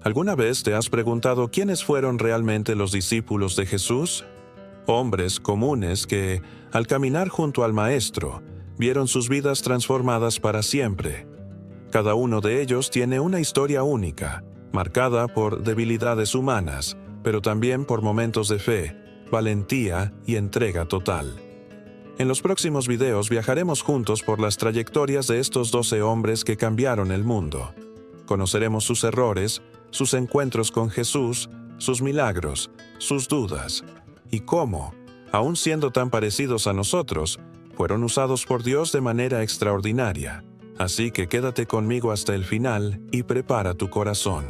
¿Alguna vez te has preguntado quiénes fueron realmente los discípulos de Jesús? Hombres comunes que, al caminar junto al Maestro, vieron sus vidas transformadas para siempre. Cada uno de ellos tiene una historia única, marcada por debilidades humanas, pero también por momentos de fe, valentía y entrega total. En los próximos videos viajaremos juntos por las trayectorias de estos 12 hombres que cambiaron el mundo. Conoceremos sus errores, sus encuentros con Jesús, sus milagros, sus dudas, y cómo, aun siendo tan parecidos a nosotros, fueron usados por Dios de manera extraordinaria. Así que quédate conmigo hasta el final y prepara tu corazón.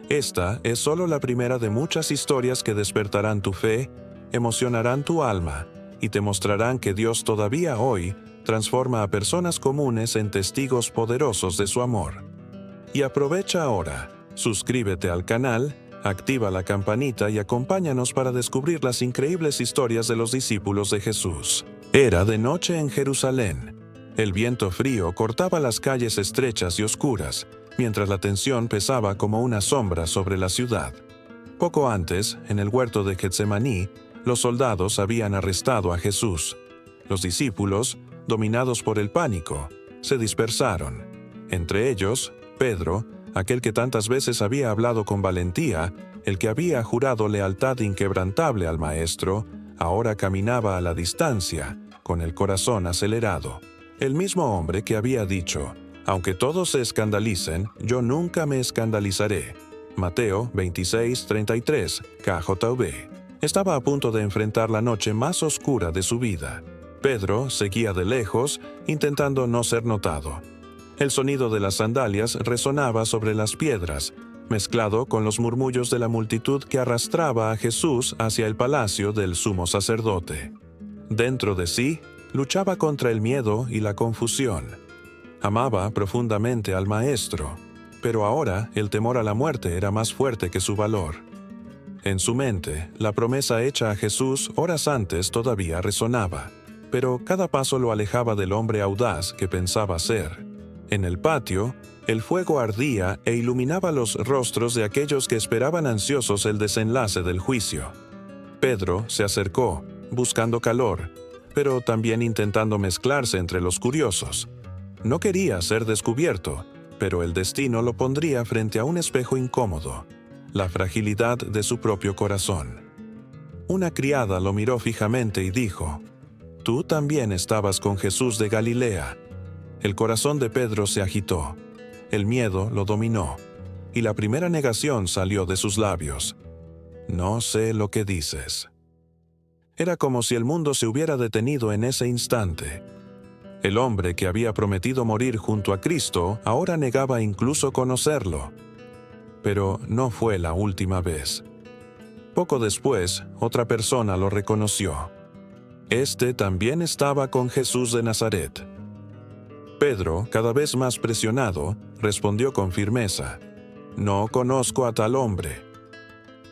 Esta es solo la primera de muchas historias que despertarán tu fe, emocionarán tu alma y te mostrarán que Dios todavía hoy transforma a personas comunes en testigos poderosos de su amor. Y aprovecha ahora, suscríbete al canal, activa la campanita y acompáñanos para descubrir las increíbles historias de los discípulos de Jesús. Era de noche en Jerusalén. El viento frío cortaba las calles estrechas y oscuras, mientras la tensión pesaba como una sombra sobre la ciudad. Poco antes, en el huerto de Getsemaní, los soldados habían arrestado a Jesús. Los discípulos, dominados por el pánico, se dispersaron. Entre ellos, Pedro, aquel que tantas veces había hablado con valentía, el que había jurado lealtad inquebrantable al Maestro, ahora caminaba a la distancia, con el corazón acelerado. El mismo hombre que había dicho, «Aunque todos se escandalicen, yo nunca me escandalizaré». Mateo 26:33, KJV. Estaba a punto de enfrentar la noche más oscura de su vida. Pedro seguía de lejos, intentando no ser notado. El sonido de las sandalias resonaba sobre las piedras, mezclado con los murmullos de la multitud que arrastraba a Jesús hacia el palacio del sumo sacerdote. Dentro de sí, luchaba contra el miedo y la confusión. Amaba profundamente al Maestro, pero ahora el temor a la muerte era más fuerte que su valor. En su mente, la promesa hecha a Jesús horas antes todavía resonaba, pero cada paso lo alejaba del hombre audaz que pensaba ser. En el patio, el fuego ardía e iluminaba los rostros de aquellos que esperaban ansiosos el desenlace del juicio. Pedro se acercó, buscando calor, pero también intentando mezclarse entre los curiosos. No quería ser descubierto, pero el destino lo pondría frente a un espejo incómodo, la fragilidad de su propio corazón. Una criada lo miró fijamente y dijo, «Tú también estabas con Jesús de Galilea». El corazón de Pedro se agitó, el miedo lo dominó, y la primera negación salió de sus labios. «No sé lo que dices». Era como si el mundo se hubiera detenido en ese instante. El hombre que había prometido morir junto a Cristo ahora negaba incluso conocerlo. Pero no fue la última vez. Poco después, otra persona lo reconoció. Este también estaba con Jesús de Nazaret. Pedro, cada vez más presionado, respondió con firmeza, «No conozco a tal hombre».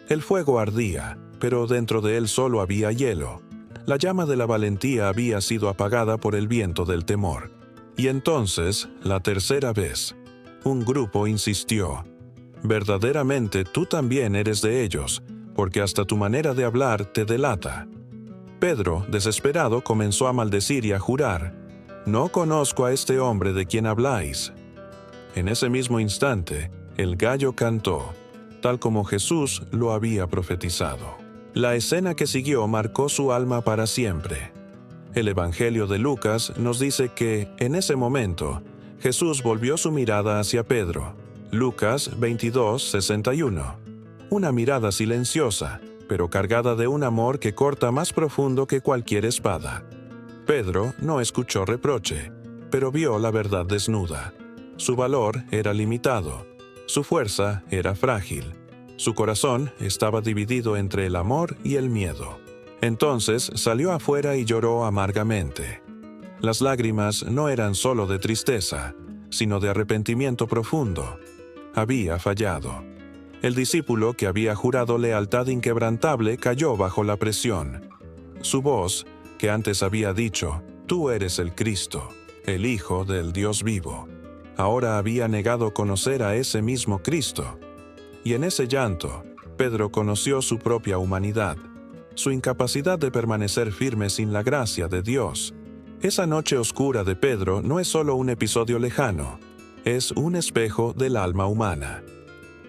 El fuego ardía, pero dentro de él solo había hielo. La llama de la valentía había sido apagada por el viento del temor. Y entonces, la tercera vez, un grupo insistió, «Verdaderamente tú también eres de ellos, porque hasta tu manera de hablar te delata». Pedro, desesperado, comenzó a maldecir y a jurar, «No conozco a este hombre de quien habláis». En ese mismo instante, el gallo cantó, tal como Jesús lo había profetizado. La escena que siguió marcó su alma para siempre. El Evangelio de Lucas nos dice que, en ese momento, Jesús volvió su mirada hacia Pedro. Lucas 22:61. Una mirada silenciosa, pero cargada de un amor que corta más profundo que cualquier espada. Pedro no escuchó reproche, pero vio la verdad desnuda. Su valor era limitado, su fuerza era frágil, su corazón estaba dividido entre el amor y el miedo. Entonces salió afuera y lloró amargamente. Las lágrimas no eran solo de tristeza, sino de arrepentimiento profundo. Había fallado. El discípulo que había jurado lealtad inquebrantable cayó bajo la presión. Su voz, que antes había dicho, «Tú eres el Cristo, el Hijo del Dios vivo», ahora había negado conocer a ese mismo Cristo. Y en ese llanto, Pedro conoció su propia humanidad, su incapacidad de permanecer firme sin la gracia de Dios. Esa noche oscura de Pedro no es solo un episodio lejano, es un espejo del alma humana.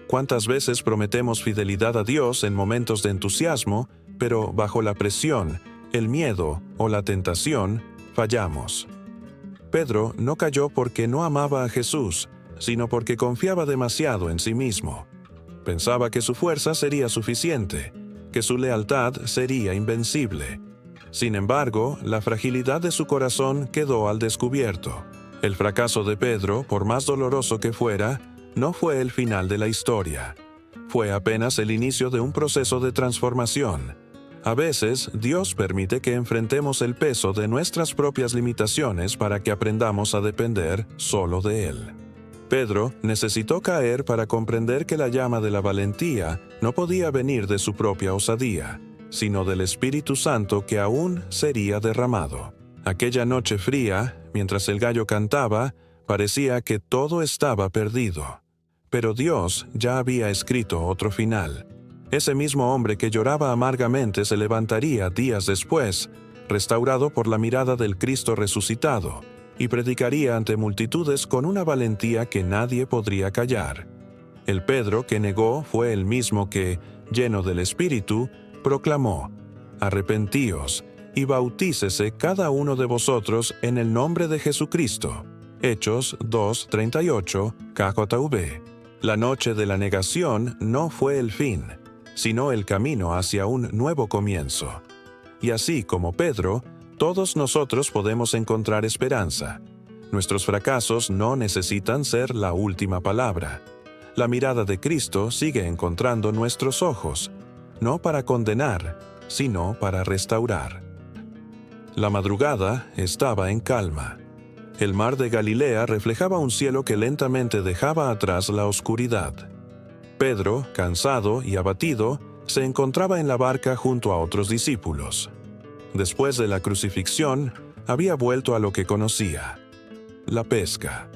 ¿Cuántas veces prometemos fidelidad a Dios en momentos de entusiasmo, pero bajo la presión, el miedo o la tentación, fallamos? Pedro no cayó porque no amaba a Jesús, sino porque confiaba demasiado en sí mismo. Pensaba que su fuerza sería suficiente, que su lealtad sería invencible. Sin embargo, la fragilidad de su corazón quedó al descubierto. El fracaso de Pedro, por más doloroso que fuera, no fue el final de la historia. Fue apenas el inicio de un proceso de transformación. A veces, Dios permite que enfrentemos el peso de nuestras propias limitaciones para que aprendamos a depender solo de Él. Pedro necesitó caer para comprender que la llama de la valentía no podía venir de su propia osadía, sino del Espíritu Santo que aún sería derramado. Aquella noche fría, mientras el gallo cantaba, parecía que todo estaba perdido. Pero Dios ya había escrito otro final. Ese mismo hombre que lloraba amargamente se levantaría días después, restaurado por la mirada del Cristo resucitado, y predicaría ante multitudes con una valentía que nadie podría callar. El Pedro que negó fue el mismo que, lleno del Espíritu, proclamó: «Arrepentíos y bautícese cada uno de vosotros en el nombre de Jesucristo». Hechos 2:38 KJV. La noche de la negación no fue el fin, sino el camino hacia un nuevo comienzo. Y así como Pedro, todos nosotros podemos encontrar esperanza. Nuestros fracasos no necesitan ser la última palabra. La mirada de Cristo sigue encontrando nuestros ojos, no para condenar, sino para restaurar. La madrugada estaba en calma. El mar de Galilea reflejaba un cielo que lentamente dejaba atrás la oscuridad. Pedro, cansado y abatido, se encontraba en la barca junto a otros discípulos. Después de la crucifixión, había vuelto a lo que conocía: la pesca.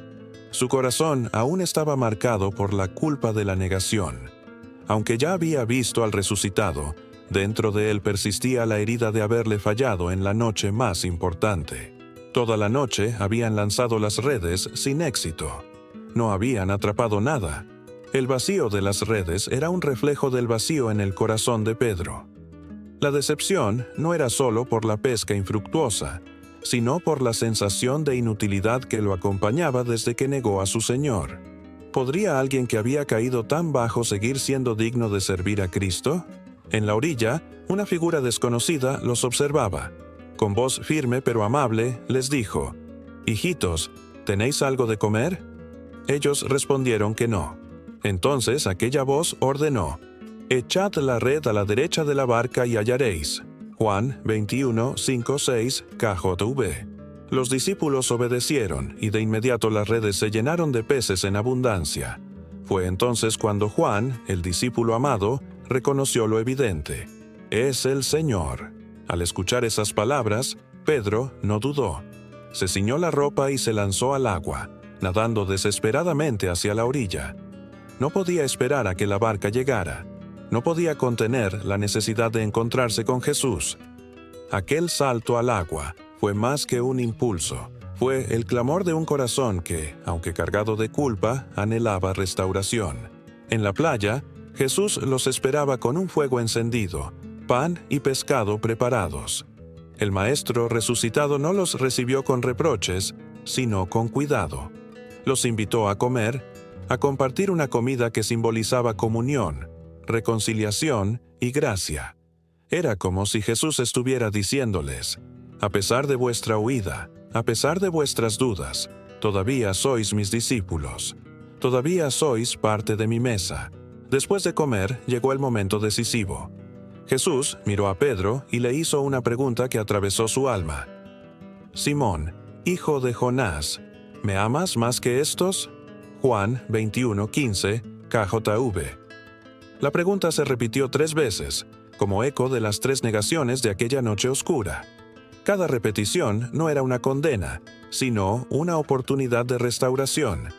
Su corazón aún estaba marcado por la culpa de la negación. Aunque ya había visto al resucitado, dentro de él persistía la herida de haberle fallado en la noche más importante. Toda la noche habían lanzado las redes sin éxito. No habían atrapado nada. El vacío de las redes era un reflejo del vacío en el corazón de Pedro. La decepción no era solo por la pesca infructuosa, sino por la sensación de inutilidad que lo acompañaba desde que negó a su Señor. ¿Podría alguien que había caído tan bajo seguir siendo digno de servir a Cristo? En la orilla, una figura desconocida los observaba. Con voz firme pero amable, les dijo: «Hijitos, ¿tenéis algo de comer?». Ellos respondieron que no. Entonces aquella voz ordenó: «Echad la red a la derecha de la barca y hallaréis». Juan 21:5-6 KJV. Los discípulos obedecieron, y de inmediato las redes se llenaron de peces en abundancia. Fue entonces cuando Juan, el discípulo amado, reconoció lo evidente: «Es el Señor». Al escuchar esas palabras, Pedro no dudó. Se ciñó la ropa y se lanzó al agua, nadando desesperadamente hacia la orilla. No podía esperar a que la barca llegara. No podía contener la necesidad de encontrarse con Jesús. Aquel salto al agua fue más que un impulso. Fue el clamor de un corazón que, aunque cargado de culpa, anhelaba restauración. En la playa, Jesús los esperaba con un fuego encendido, pan y pescado preparados. El Maestro resucitado no los recibió con reproches, sino con cuidado. Los invitó a comer, a compartir una comida que simbolizaba comunión, reconciliación y gracia. Era como si Jesús estuviera diciéndoles: «A pesar de vuestra huida, a pesar de vuestras dudas, todavía sois mis discípulos. Todavía sois parte de mi mesa». Después de comer, llegó el momento decisivo. Jesús miró a Pedro y le hizo una pregunta que atravesó su alma: «Simón, hijo de Jonás, ¿me amas más que estos?». Juan 21:15 KJV. La pregunta se repitió 3 veces, como eco de las 3 negaciones de aquella noche oscura. Cada repetición no era una condena, sino una oportunidad de restauración.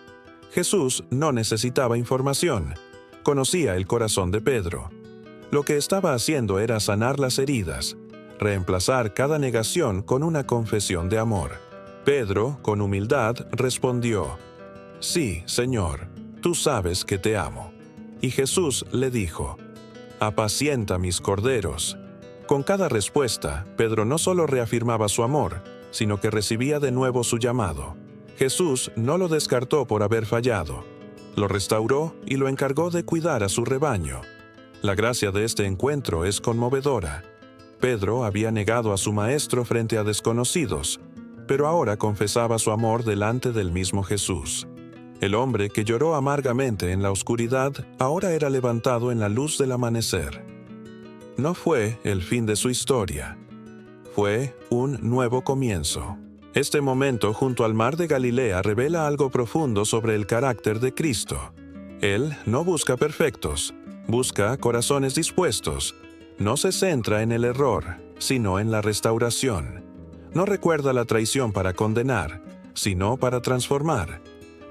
Jesús no necesitaba información. Conocía el corazón de Pedro. Lo que estaba haciendo era sanar las heridas, reemplazar cada negación con una confesión de amor. Pedro, con humildad, respondió: «Sí, Señor, tú sabes que te amo». Y Jesús le dijo: «Apacienta mis corderos». Con cada respuesta, Pedro no solo reafirmaba su amor, sino que recibía de nuevo su llamado. Jesús no lo descartó por haber fallado. Lo restauró y lo encargó de cuidar a su rebaño. La gracia de este encuentro es conmovedora. Pedro había negado a su maestro frente a desconocidos, pero ahora confesaba su amor delante del mismo Jesús. El hombre que lloró amargamente en la oscuridad ahora era levantado en la luz del amanecer. No fue el fin de su historia. Fue un nuevo comienzo. Este momento junto al mar de Galilea revela algo profundo sobre el carácter de Cristo. Él no busca perfectos, busca corazones dispuestos. No se centra en el error, sino en la restauración. No recuerda la traición para condenar, sino para transformar.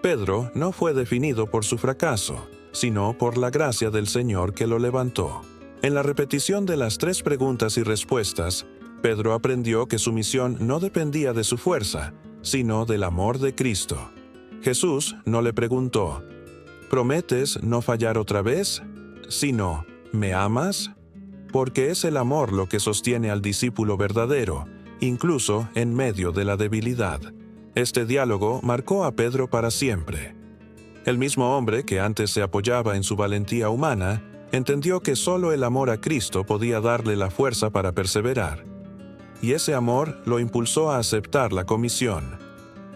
Pedro no fue definido por su fracaso, sino por la gracia del Señor que lo levantó. En la repetición de las 3 preguntas y respuestas, Pedro aprendió que su misión no dependía de su fuerza, sino del amor de Cristo. Jesús no le preguntó: ¿prometes no fallar otra vez? Sino: ¿me amas? Porque es el amor lo que sostiene al discípulo verdadero, incluso en medio de la debilidad. Este diálogo marcó a Pedro para siempre. El mismo hombre que antes se apoyaba en su valentía humana, entendió que solo el amor a Cristo podía darle la fuerza para perseverar. Y ese amor lo impulsó a aceptar la comisión: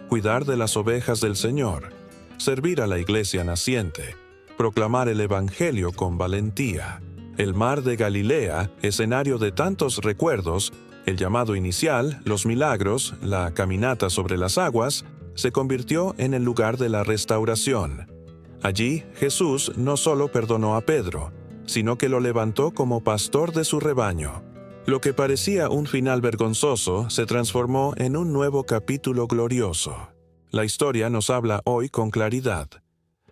cuidar de las ovejas del Señor, servir a la iglesia naciente, proclamar el Evangelio con valentía. El mar de Galilea, escenario de tantos recuerdos, el llamado inicial, los milagros, la caminata sobre las aguas, se convirtió en el lugar de la restauración. Allí, Jesús no solo perdonó a Pedro, sino que lo levantó como pastor de su rebaño. Lo que parecía un final vergonzoso se transformó en un nuevo capítulo glorioso. La historia nos habla hoy con claridad.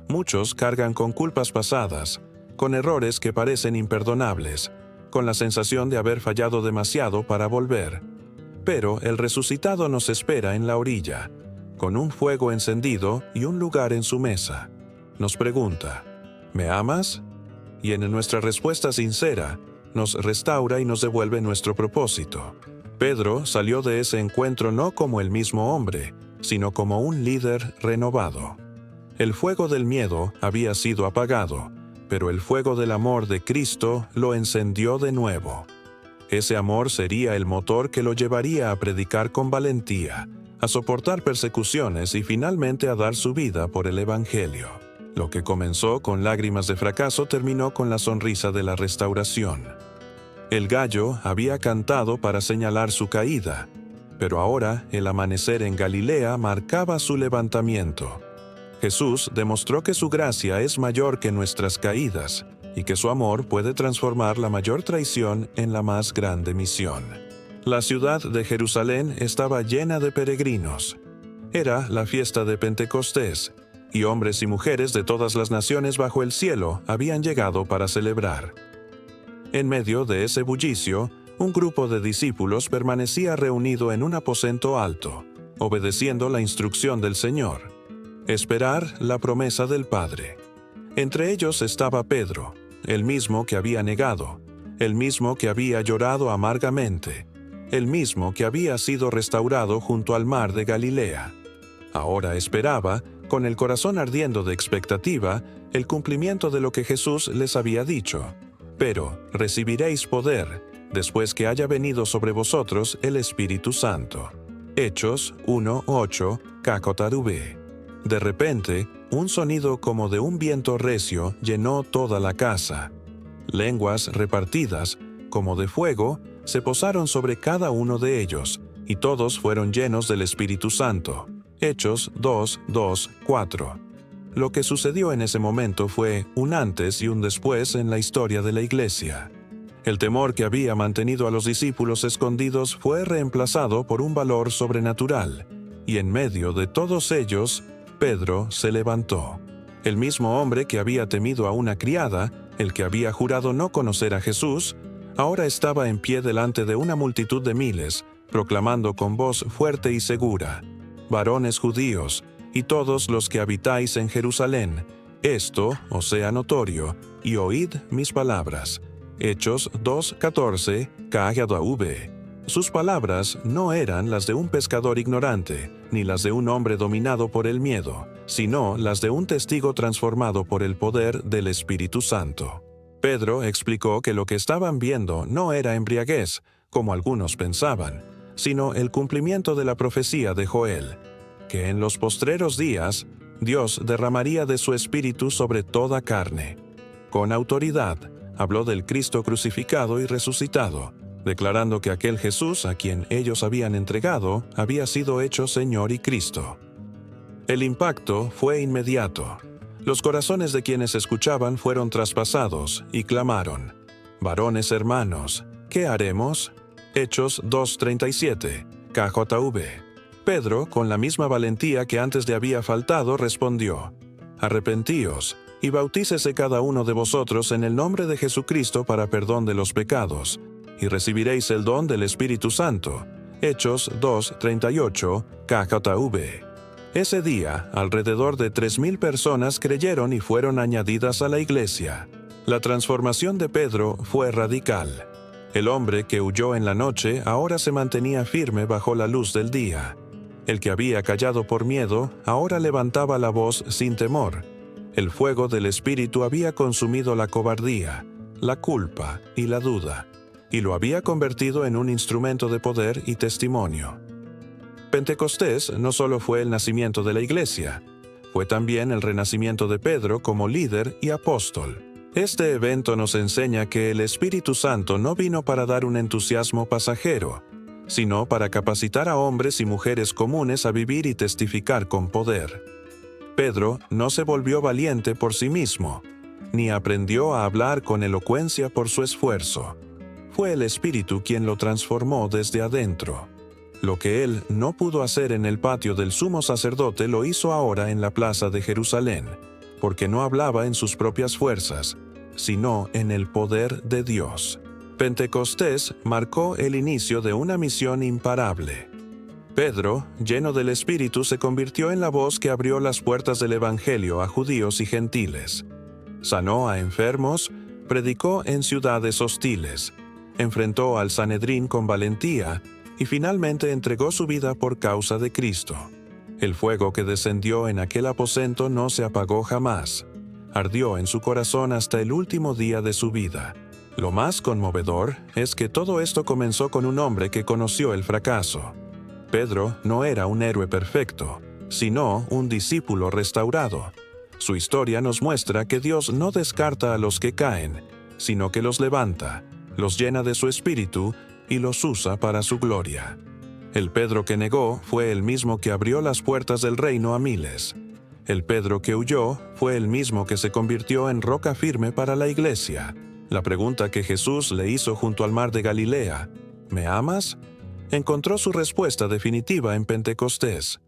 Muchos cargan con culpas pasadas, con errores que parecen imperdonables, con la sensación de haber fallado demasiado para volver. Pero el resucitado nos espera en la orilla, con un fuego encendido y un lugar en su mesa. Nos pregunta: ¿me amas? Y en nuestra respuesta sincera, nos restaura y nos devuelve nuestro propósito. Pedro salió de ese encuentro no como el mismo hombre, sino como un líder renovado. El fuego del miedo había sido apagado, pero el fuego del amor de Cristo lo encendió de nuevo. Ese amor sería el motor que lo llevaría a predicar con valentía, a soportar persecuciones y finalmente a dar su vida por el Evangelio. Lo que comenzó con lágrimas de fracaso terminó con la sonrisa de la restauración. El gallo había cantado para señalar su caída, pero ahora el amanecer en Galilea marcaba su levantamiento. Jesús demostró que su gracia es mayor que nuestras caídas y que su amor puede transformar la mayor traición en la más grande misión. La ciudad de Jerusalén estaba llena de peregrinos. Era la fiesta de Pentecostés, y hombres y mujeres de todas las naciones bajo el cielo habían llegado para celebrar. En medio de ese bullicio, un grupo de discípulos permanecía reunido en un aposento alto, obedeciendo la instrucción del Señor: esperar la promesa del Padre. Entre ellos estaba Pedro, el mismo que había negado, el mismo que había llorado amargamente, el mismo que había sido restaurado junto al mar de Galilea. Ahora esperaba, con el corazón ardiendo de expectativa, el cumplimiento de lo que Jesús les había dicho. Pero recibiréis poder, después que haya venido sobre vosotros el Espíritu Santo. Hechos 1:8, KJV. De repente, un sonido como de un viento recio llenó toda la casa. Lenguas repartidas, como de fuego, se posaron sobre cada uno de ellos, y todos fueron llenos del Espíritu Santo. Hechos 2:2-4. Lo que sucedió en ese momento fue un antes y un después en la historia de la Iglesia. El temor que había mantenido a los discípulos escondidos fue reemplazado por un valor sobrenatural, y en medio de todos ellos, Pedro se levantó. El mismo hombre que había temido a una criada, el que había jurado no conocer a Jesús, ahora estaba en pie delante de una multitud de miles, proclamando con voz fuerte y segura: «Varones judíos, y todos los que habitáis en Jerusalén, esto os sea notorio, y oíd mis palabras». Hechos 2:14, KJV. Sus palabras no eran las de un pescador ignorante, ni las de un hombre dominado por el miedo, sino las de un testigo transformado por el poder del Espíritu Santo. Pedro explicó que lo que estaban viendo no era embriaguez, como algunos pensaban, sino el cumplimiento de la profecía de Joel, que en los postreros días Dios derramaría de su Espíritu sobre toda carne. Con autoridad, habló del Cristo crucificado y resucitado, declarando que aquel Jesús a quien ellos habían entregado había sido hecho Señor y Cristo. El impacto fue inmediato. Los corazones de quienes escuchaban fueron traspasados y clamaron: «Varones hermanos, ¿qué haremos?». Hechos 2:37, KJV. Pedro, con la misma valentía que antes le había faltado, respondió: «Arrepentíos, y bautícese cada uno de vosotros en el nombre de Jesucristo para perdón de los pecados, y recibiréis el don del Espíritu Santo». Hechos 2:38, KJV. Ese día, alrededor de 3,000 personas creyeron y fueron añadidas a la iglesia. La transformación de Pedro fue radical. El hombre que huyó en la noche ahora se mantenía firme bajo la luz del día. El que había callado por miedo ahora levantaba la voz sin temor. El fuego del Espíritu había consumido la cobardía, la culpa y la duda, y lo había convertido en un instrumento de poder y testimonio. Pentecostés no solo fue el nacimiento de la iglesia, fue también el renacimiento de Pedro como líder y apóstol. Este evento nos enseña que el Espíritu Santo no vino para dar un entusiasmo pasajero, sino para capacitar a hombres y mujeres comunes a vivir y testificar con poder. Pedro no se volvió valiente por sí mismo, ni aprendió a hablar con elocuencia por su esfuerzo. Fue el Espíritu quien lo transformó desde adentro. Lo que él no pudo hacer en el patio del sumo sacerdote lo hizo ahora en la plaza de Jerusalén, porque no hablaba en sus propias fuerzas, sino en el poder de Dios. Pentecostés marcó el inicio de una misión imparable. Pedro, lleno del Espíritu, se convirtió en la voz que abrió las puertas del Evangelio a judíos y gentiles. Sanó a enfermos, predicó en ciudades hostiles, enfrentó al Sanedrín con valentía y finalmente entregó su vida por causa de Cristo. El fuego que descendió en aquel aposento no se apagó jamás. Ardió en su corazón hasta el último día de su vida. Lo más conmovedor es que todo esto comenzó con un hombre que conoció el fracaso. Pedro no era un héroe perfecto, sino un discípulo restaurado. Su historia nos muestra que Dios no descarta a los que caen, sino que los levanta, los llena de su espíritu y los usa para su gloria. El Pedro que negó fue el mismo que abrió las puertas del reino a miles. El Pedro que huyó fue el mismo que se convirtió en roca firme para la iglesia. La pregunta que Jesús le hizo junto al mar de Galilea, ¿me amas?, encontró su respuesta definitiva en Pentecostés.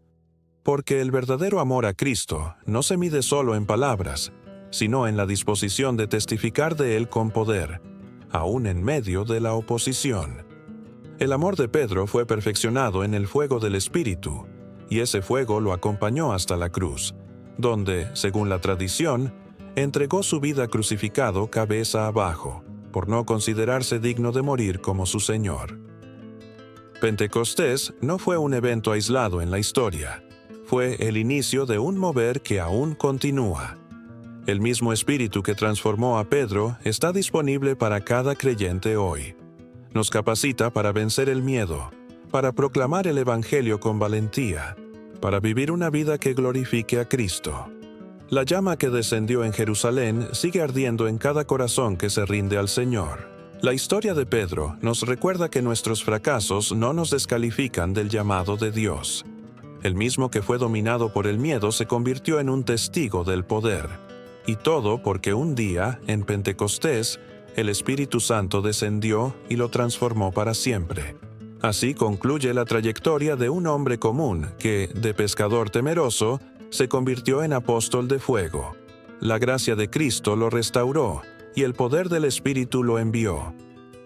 Porque el verdadero amor a Cristo no se mide solo en palabras, sino en la disposición de testificar de Él con poder, aún en medio de la oposición. El amor de Pedro fue perfeccionado en el fuego del Espíritu, y ese fuego lo acompañó hasta la cruz, donde, según la tradición, entregó su vida crucificado cabeza abajo, por no considerarse digno de morir como su Señor. Pentecostés no fue un evento aislado en la historia, fue el inicio de un mover que aún continúa. El mismo Espíritu que transformó a Pedro está disponible para cada creyente hoy. Nos capacita para vencer el miedo, para proclamar el Evangelio con valentía, para vivir una vida que glorifique a Cristo. La llama que descendió en Jerusalén sigue ardiendo en cada corazón que se rinde al Señor. La historia de Pedro nos recuerda que nuestros fracasos no nos descalifican del llamado de Dios. El mismo que fue dominado por el miedo se convirtió en un testigo del poder. Y todo porque un día, en Pentecostés, el Espíritu Santo descendió y lo transformó para siempre. Así concluye la trayectoria de un hombre común que, de pescador temeroso, se convirtió en apóstol de fuego. la gracia de Cristo lo restauró y el poder del Espíritu lo envió.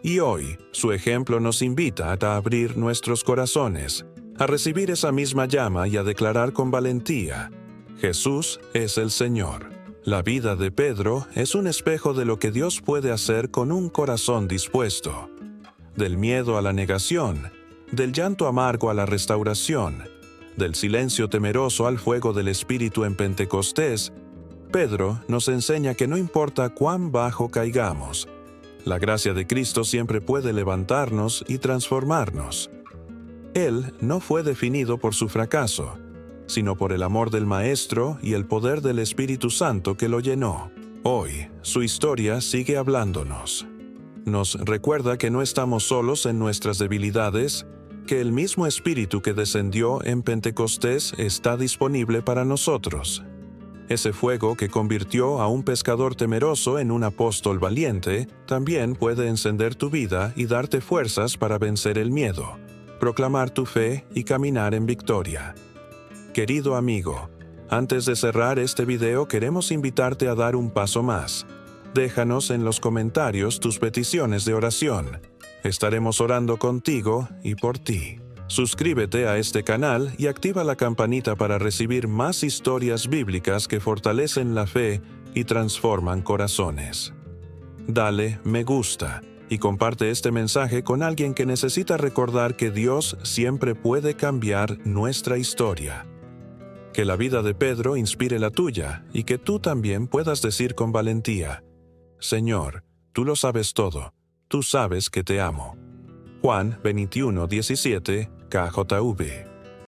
Y hoy, su ejemplo nos invita a abrir nuestros corazones, a recibir esa misma llama y a declarar con valentía: Jesús es el Señor. La vida de Pedro es un espejo de lo que Dios puede hacer con un corazón dispuesto. Del miedo a la negación, del llanto amargo a la restauración, del silencio temeroso al fuego del Espíritu en Pentecostés, Pedro nos enseña que no importa cuán bajo caigamos, la gracia de Cristo siempre puede levantarnos y transformarnos. Él no fue definido por su fracaso, sino por el amor del Maestro y el poder del Espíritu Santo que lo llenó. Hoy, su historia sigue hablándonos. Nos recuerda que no estamos solos en nuestras debilidades, que el mismo Espíritu que descendió en Pentecostés está disponible para nosotros. Ese fuego que convirtió a un pescador temeroso en un apóstol valiente, también puede encender tu vida y darte fuerzas para vencer el miedo, proclamar tu fe y caminar en victoria. Querido amigo, antes de cerrar este video queremos invitarte a dar un paso más. Déjanos en los comentarios tus peticiones de oración. Estaremos orando contigo y por ti. Suscríbete a este canal y activa la campanita para recibir más historias bíblicas que fortalecen la fe y transforman corazones. Dale me gusta y comparte este mensaje con alguien que necesita recordar que Dios siempre puede cambiar nuestra historia. Que la vida de Pedro inspire la tuya y que tú también puedas decir con valentía: Señor, tú lo sabes todo, tú sabes que te amo. Juan 21:17, KJV.